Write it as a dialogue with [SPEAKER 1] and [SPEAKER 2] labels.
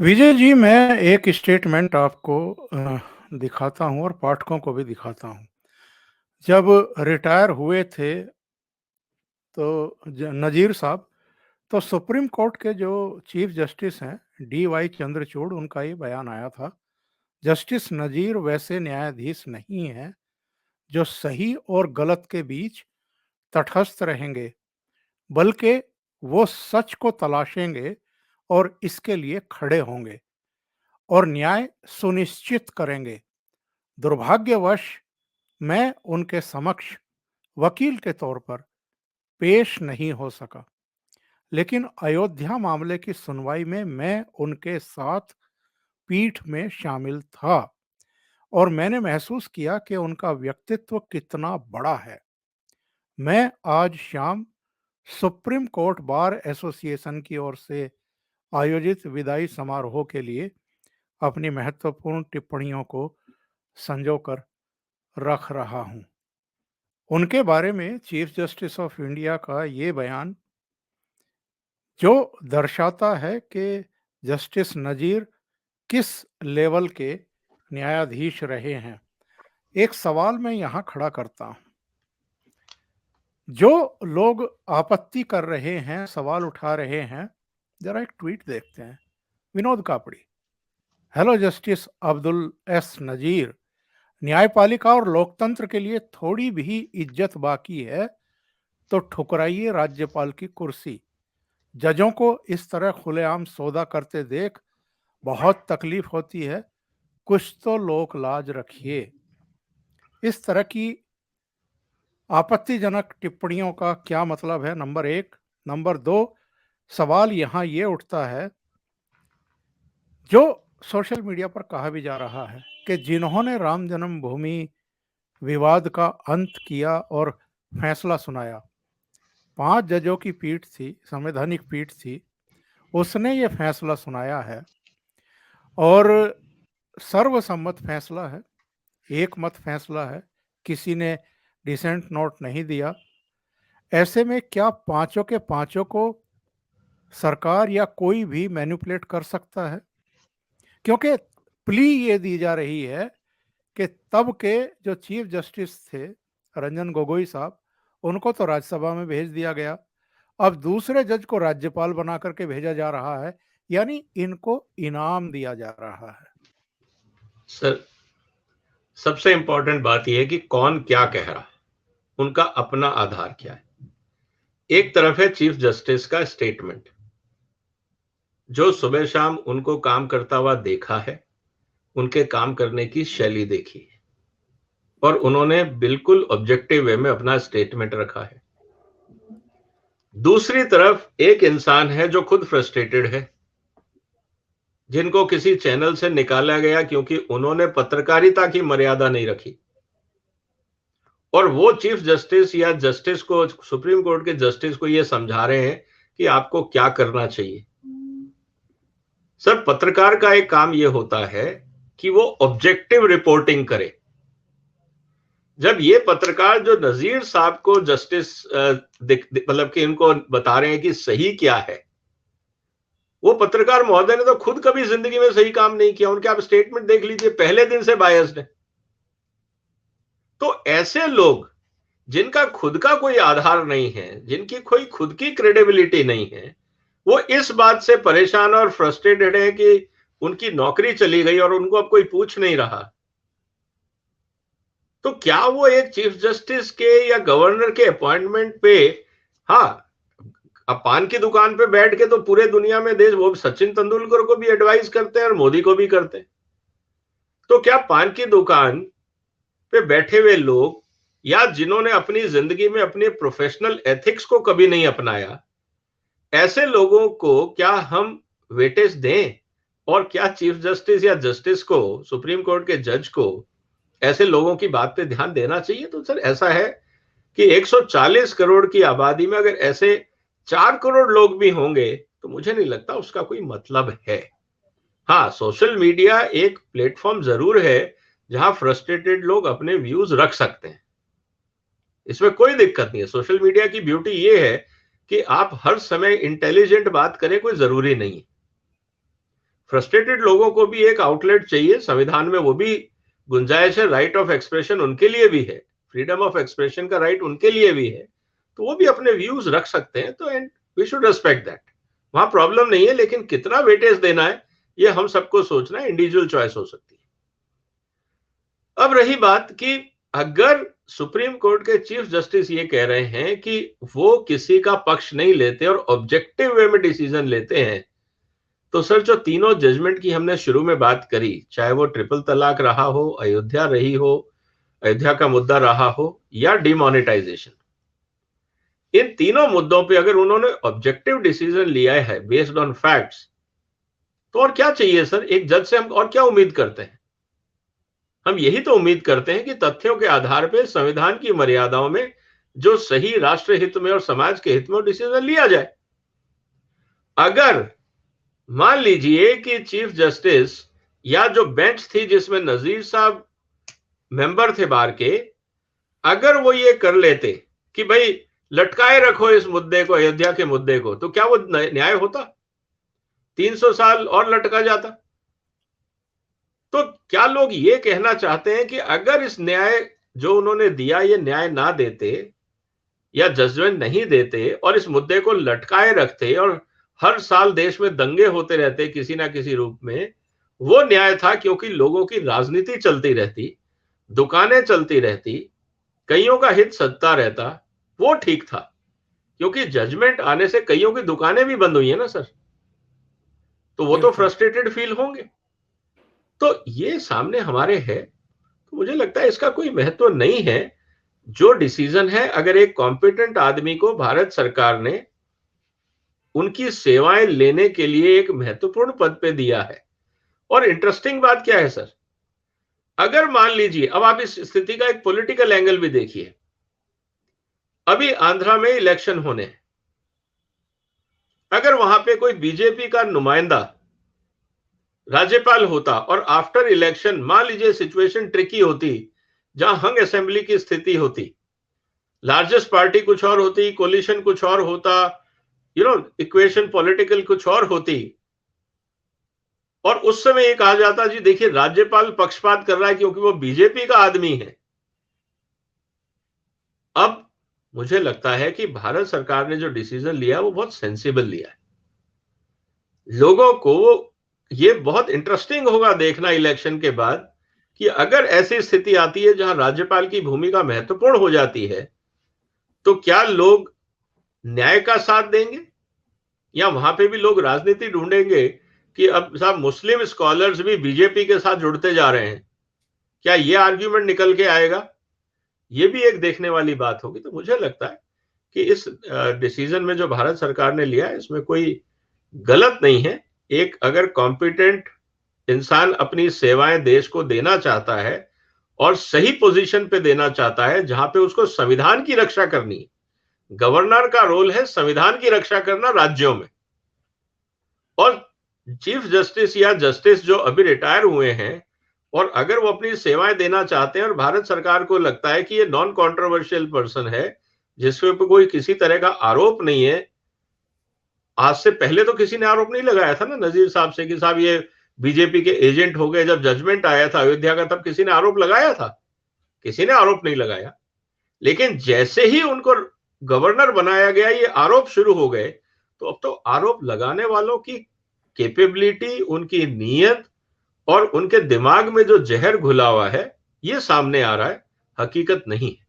[SPEAKER 1] विजय जी, मैं एक स्टेटमेंट आपको दिखाता हूँ और पाठकों को भी दिखाता हूँ। जब रिटायर हुए थे तो नज़ीर साहब, तो सुप्रीम कोर्ट के जो चीफ जस्टिस हैं डी वाई चंद्रचूड़, उनका ये बयान आया था। जस्टिस नज़ीर वैसे न्यायाधीश नहीं हैं जो सही और गलत के बीच तटस्थ रहेंगे, बल्कि वो सच को तलाशेंगे और इसके लिए खड़े होंगे और न्याय सुनिश्चित करेंगे। दुर्भाग्यवश मैं उनके समक्ष वकील के तौर पर पेश नहीं हो सका, लेकिन अयोध्या मामले की सुनवाई में मैं उनके साथ पीठ में शामिल था और मैंने महसूस किया कि उनका व्यक्तित्व कितना बड़ा है। मैं आज शाम सुप्रीम कोर्ट बार एसोसिएशन की ओर से आयोजित विदाई समारोह के लिए अपनी महत्वपूर्ण टिप्पणियों को संजोकर रख रहा हूं। उनके बारे में चीफ जस्टिस ऑफ इंडिया का ये बयान जो दर्शाता है कि जस्टिस नजीर किस लेवल के न्यायाधीश रहे हैं। एक सवाल मैं यहाँ खड़ा करता हूँ। जो लोग आपत्ति कर रहे हैं, सवाल उठा रहे हैं, जरा एक ट्वीट देखते हैं। Vinod Kapri, hello justice Abdul S Nazeer, न्यायपालिका और लोकतंत्र के लिए थोड़ी भी इज्जत बाकी है तो ठुकराइए राज्यपाल की कुर्सी। जजों को इस तरह खुलेआम सौदा करते देख बहुत तकलीफ होती है, कुछ तो लोक लाज रखिए। इस तरह की आपत्तिजनक टिप्पणियों का क्या मतलब है, नंबर एक। नंबर दो, सवाल यहाँ ये उठता है, जो सोशल मीडिया पर कहा भी जा रहा है कि जिन्होंने राम जन्मभूमि विवाद का अंत किया और फैसला सुनाया, 5 जजों की पीठ थी, संवैधानिक पीठ थी, उसने ये फैसला सुनाया है और सर्वसम्मत फैसला है, एक मत फैसला है, किसी ने डिसेंट नोट नहीं दिया। ऐसे में क्या पांचों के पांचों को सरकार या कोई भी मैनिपुलेट कर सकता है? क्योंकि प्ली ये दी जा रही है कि तब के जो चीफ जस्टिस थे रंजन गोगोई साहब, उनको तो राज्यसभा में भेज दिया गया, अब दूसरे जज को राज्यपाल बना करके भेजा जा रहा है, यानी इनको इनाम दिया जा रहा है।
[SPEAKER 2] सर, सबसे इंपॉर्टेंट बात यह है कि कौन क्या कह रहा है, उनका अपना आधार क्या है। एक तरफ है चीफ जस्टिस का स्टेटमेंट, जो सुबह शाम उनको काम करता हुआ देखा है, उनके काम करने की शैली देखी है और उन्होंने बिल्कुल ऑब्जेक्टिव वे में अपना स्टेटमेंट रखा है। दूसरी तरफ एक इंसान है जो खुद फ्रस्ट्रेटेड है, जिनको किसी चैनल से निकाला गया क्योंकि उन्होंने पत्रकारिता की मर्यादा नहीं रखी, और वो चीफ जस्टिस या जस्टिस को, सुप्रीम कोर्ट के जस्टिस को ये समझा रहे हैं कि आपको क्या करना चाहिए। सर, पत्रकार का एक काम ये होता है कि वो ऑब्जेक्टिव रिपोर्टिंग करे। जब ये पत्रकार जो नजीर साहब को जस्टिस मतलब कि इनको बता रहे हैं कि सही क्या है, वो पत्रकार महोदय ने तो खुद कभी जिंदगी में सही काम नहीं किया। उनके आप स्टेटमेंट देख लीजिए, पहले दिन से बायस्ड है। तो ऐसे लोग जिनका खुद का कोई आधार नहीं है, जिनकी कोई खुद की क्रेडिबिलिटी नहीं है, वो इस बात से परेशान और फ्रस्ट्रेटेड है कि उनकी नौकरी चली गई और उनको अब कोई पूछ नहीं रहा। तो क्या वो एक चीफ जस्टिस के या गवर्नर के अपॉइंटमेंट पे, हाँ, अब पान की दुकान पे बैठ के तो पूरे दुनिया में देश, वो सचिन तेंदुलकर को भी एडवाइस करते हैं और मोदी को भी करते हैं। तो क्या पान की दुकान पे बैठे हुए लोग या जिन्होंने अपनी जिंदगी में अपने प्रोफेशनल एथिक्स को कभी नहीं अपनाया, ऐसे लोगों को क्या हम वेटेज दें? और क्या चीफ जस्टिस या जस्टिस को, सुप्रीम कोर्ट के जज को ऐसे लोगों की बात पे ध्यान देना चाहिए? तो सर, ऐसा है कि 140 करोड़ की आबादी में अगर ऐसे 4 करोड़ लोग भी होंगे तो मुझे नहीं लगता उसका कोई मतलब है। हाँ, सोशल मीडिया एक प्लेटफॉर्म जरूर है जहां फ्रस्ट्रेटेड लोग अपने व्यूज रख सकते हैं, इसमें कोई दिक्कत नहीं है। सोशल मीडिया की ब्यूटी ये है कि आप हर समय इंटेलिजेंट बात करें, कोई जरूरी नहीं है। फ्रस्ट्रेटेड लोगों को भी एक आउटलेट चाहिए, संविधान में वो भी गुंजाइश है, राइट ऑफ एक्सप्रेशन उनके लिए भी है, फ्रीडम ऑफ एक्सप्रेशन का राइट उनके लिए भी है, तो वो भी अपने व्यूज रख सकते हैं, तो and we should respect that, वहां प्रॉब्लम नहीं है। लेकिन कितना वेटेज देना है ये हम सबको सोचना है, इंडिविजुअल चॉइस हो सकती है। अब रही बात कि अगर सुप्रीम कोर्ट के चीफ जस्टिस ये कह रहे हैं कि वो किसी का पक्ष नहीं लेते और ऑब्जेक्टिव वे में डिसीजन लेते हैं, तो सर जो तीनों जजमेंट की हमने शुरू में बात करी, चाहे वो ट्रिपल तलाक रहा हो, अयोध्या रही हो, अयोध्या का मुद्दा रहा हो, या डिमोनेटाइजेशन, इन तीनों मुद्दों पे अगर उन्होंने ऑब्जेक्टिव डिसीजन लिया है बेस्ड ऑन फैक्ट्स, तो और क्या चाहिए सर? एक जज से हम और क्या उम्मीद करते हैं? हम यही तो उम्मीद करते हैं कि तथ्यों के आधार पर संविधान की मर्यादाओं में जो सही राष्ट्र हित में और समाज के हित में डिसीजन लिया जाए। अगर मान लीजिए कि चीफ जस्टिस या जो बेंच थी जिसमें नजीर साहब मेंबर थे बार के, अगर वो ये कर लेते कि भाई लटकाए रखो इस मुद्दे को, अयोध्या के मुद्दे को, तो क्या वो न्याय होता? 300 साल और लटका जाता। तो क्या लोग ये कहना चाहते हैं कि अगर इस न्याय जो उन्होंने दिया ये न्याय ना देते या जजमेंट नहीं देते और इस मुद्दे को लटकाए रखते और हर साल देश में दंगे होते रहते किसी ना किसी रूप में, वो न्याय था क्योंकि लोगों की राजनीति चलती रहती, दुकानें चलती रहती, कईयों का हित सत्ता रहता, वो ठीक था। क्योंकि जजमेंट आने से कईयों की दुकानें भी बंद हुई है ना सर, तो वो तो फ्रस्ट्रेटेड फील होंगे। तो ये सामने हमारे है, तो मुझे लगता है इसका कोई महत्व नहीं है। जो डिसीजन है, अगर एक कॉम्पिटेंट आदमी को भारत सरकार ने उनकी सेवाएं लेने के लिए एक महत्वपूर्ण पद पे दिया है, और इंटरेस्टिंग बात क्या है सर, अगर मान लीजिए, अब आप इस स्थिति का एक पॉलिटिकल एंगल भी देखिए, अभी आंध्रा में इलेक्शन होने हैं, अगर वहां पे कोई बीजेपी का नुमाइंदा राज्यपाल होता और आफ्टर इलेक्शन मान लीजिए सिचुएशन ट्रिकी होती, जहां हंग असेंबली की स्थिति होती, लार्जेस्ट पार्टी कुछ और होती, कोलिशन कुछ और होता, इक्वेशन पॉलिटिकल कुछ और होती, और उस समय ये कहा जाता जी देखिए राज्यपाल पक्षपात कर रहा है क्योंकि वो बीजेपी का आदमी है। अब मुझे लगता है कि भारत सरकार ने जो डिसीजन लिया वो बहुत सेंसिबल लिया है। लोगों को ये बहुत इंटरेस्टिंग होगा देखना इलेक्शन के बाद कि अगर ऐसी स्थिति आती है जहां राज्यपाल की भूमिका महत्वपूर्ण हो जाती है, तो क्या लोग न्याय का साथ देंगे या वहां पे भी लोग राजनीति ढूंढेंगे कि अब साहब मुस्लिम स्कॉलर्स भी बीजेपी के साथ जुड़ते जा रहे हैं, क्या ये आर्ग्यूमेंट निकल के आएगा? ये भी एक देखने वाली बात होगी। तो मुझे लगता है कि इस डिसीजन में जो भारत सरकार ने लिया है इसमें कोई गलत नहीं है। एक अगर कॉम्पिटेंट इंसान अपनी सेवाएं देश को देना चाहता है और सही पोजीशन पे देना चाहता है जहां पे उसको संविधान की रक्षा करनी है, गवर्नर का रोल है संविधान की रक्षा करना राज्यों में, और चीफ जस्टिस या जस्टिस जो अभी रिटायर हुए हैं और अगर वो अपनी सेवाएं देना चाहते हैं और भारत सरकार को लगता है कि ये नॉन कॉन्ट्रोवर्शियल पर्सन है जिसके ऊपर कोई किसी तरह का आरोप नहीं है, आज से पहले तो किसी ने आरोप नहीं लगाया था ना नजीर साहब से कि साहब ये बीजेपी के एजेंट हो गए, जब जजमेंट आया था अयोध्या का तब किसी ने आरोप लगाया था? किसी ने आरोप नहीं लगाया। लेकिन जैसे ही उनको गवर्नर बनाया गया ये आरोप शुरू हो गए, तो अब तो आरोप लगाने वालों की कैपेबिलिटी, उनकी नीयत और उनके दिमाग में जो जहर घुला हुआ है ये सामने आ रहा है, हकीकत नहीं है।